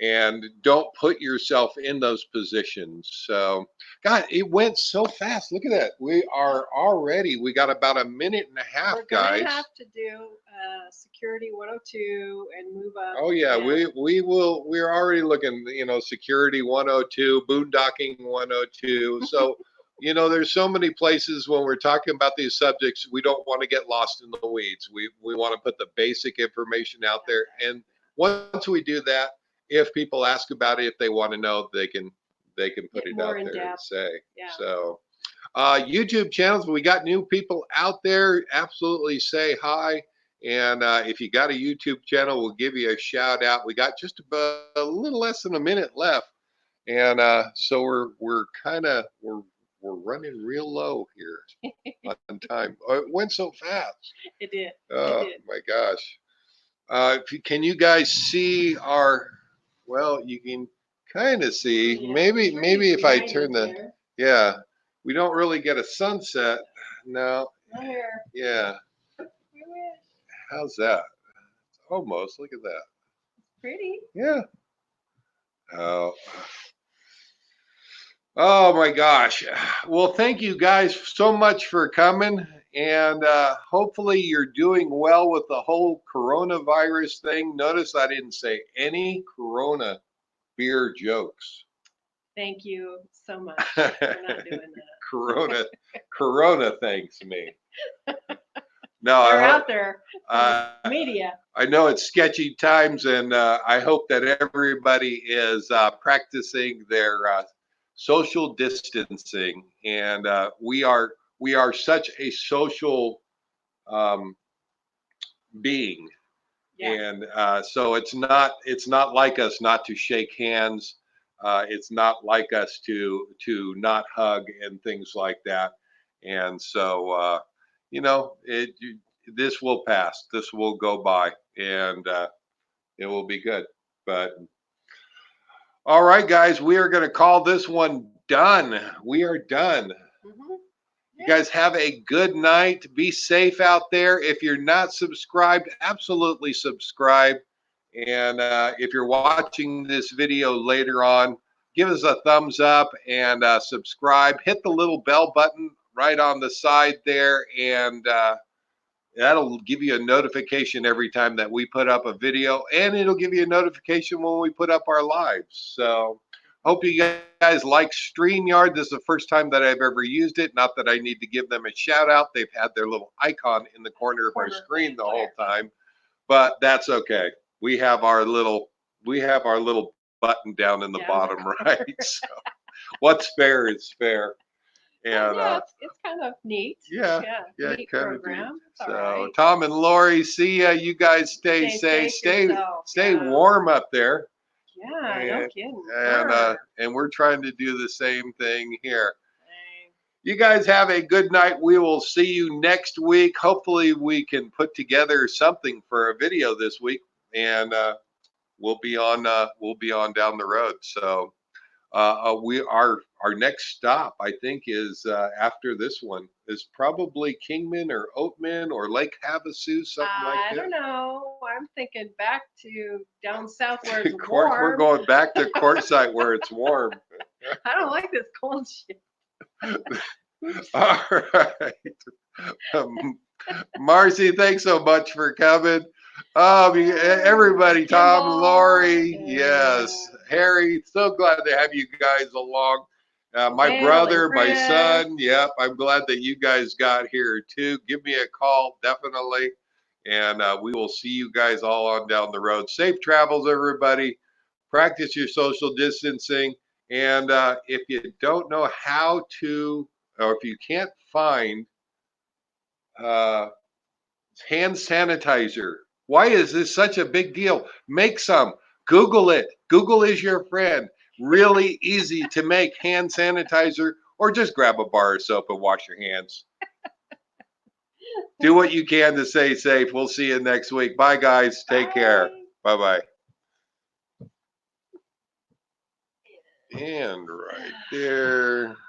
and don't put yourself in those positions. So, God, it went so fast. Look at that. We got about a minute and a half, We're guys. gonna have to do security 102 and move up. Oh yeah, we will. We're already looking. Security 102, boondocking 102. So, there's so many places when we're talking about these subjects, we don't want to get lost in the weeds. We want to put the basic information out there, and once we do that, if people ask about it, if they want to know, they can put it out there and say. Yeah. So, YouTube channels, we got new people out there. Absolutely say hi. And if you got a YouTube channel, we'll give you a shout out. We got just about a little less than a minute left, and so we're running real low here on time. It went so fast. It did. Oh my gosh! Can you guys see our? Well, you can kind of see. Yeah, maybe if I turn the. Yeah. We don't really get a sunset. No. Not here. Yeah. We wish. How's that? Almost. Look at that. Pretty. Yeah. Oh. Oh my gosh. Well, thank you guys so much for coming. And hopefully you're doing well with the whole coronavirus thing. Notice I didn't say any corona beer jokes. Thank you so much for not doing that. Corona thanks me. No, They're out there. uh, Media. I know it's sketchy times, and I hope that everybody is practicing their social distancing. And we are such a social um, being, Yeah. and so it's not like us not to shake hands. It's not like us to not hug and things like that. And so this will pass. This will go by, and it will be good. But all right, guys, we are going to call this one done. We are done. Mm-hmm. You guys have a good night. Be safe out there. If you're not subscribed, absolutely subscribe. And if you're watching this video later on, give us a thumbs up and subscribe. Hit the little bell button right on the side there, and that'll give you a notification every time that we put up a video, and it'll give you a notification when we put up our lives. So hope you guys like StreamYard. This is the first time that I've ever used it. Not that I need to give them a shout out. They've had their little icon in the corner of our screen the whole time, but that's okay. We have our little button down in the bottom right. So what's fair is fair. And yeah, it's kind of neat. Yeah, neat kind of program. It's so all right. Tom and Lori, see ya. You guys stay safe. Stay warm up there. Yeah, no kidding. And we're trying to do the same thing here. You guys have a good night. We will see you next week. Hopefully we can put together something for a video this week, and we'll be on down the road. So our next stop, I think, is after this one is probably Kingman or Oatman or Lake Havasu, something like that. I don't know. I'm thinking back to down south where it's warm. We're going back to Quartzsite where it's warm. I don't like this cold shit. All right. Marcy, thanks so much for coming. Everybody, Tom, Lori, yes, Harry, so glad to have you guys along. My brother, my son, yep, I'm glad that you guys got here too. Give me a call, definitely, and we will see you guys all on down the road. Safe travels, everybody. Practice your social distancing, and if you don't know how to, or if you can't find hand sanitizer, why is this such a big deal? Make some. Google it. Google is your friend. Really easy to make hand sanitizer, or just grab a bar of soap and wash your hands. Do what you can to stay safe. We'll see you next week. Bye, guys. Take care. Bye-bye. And right there.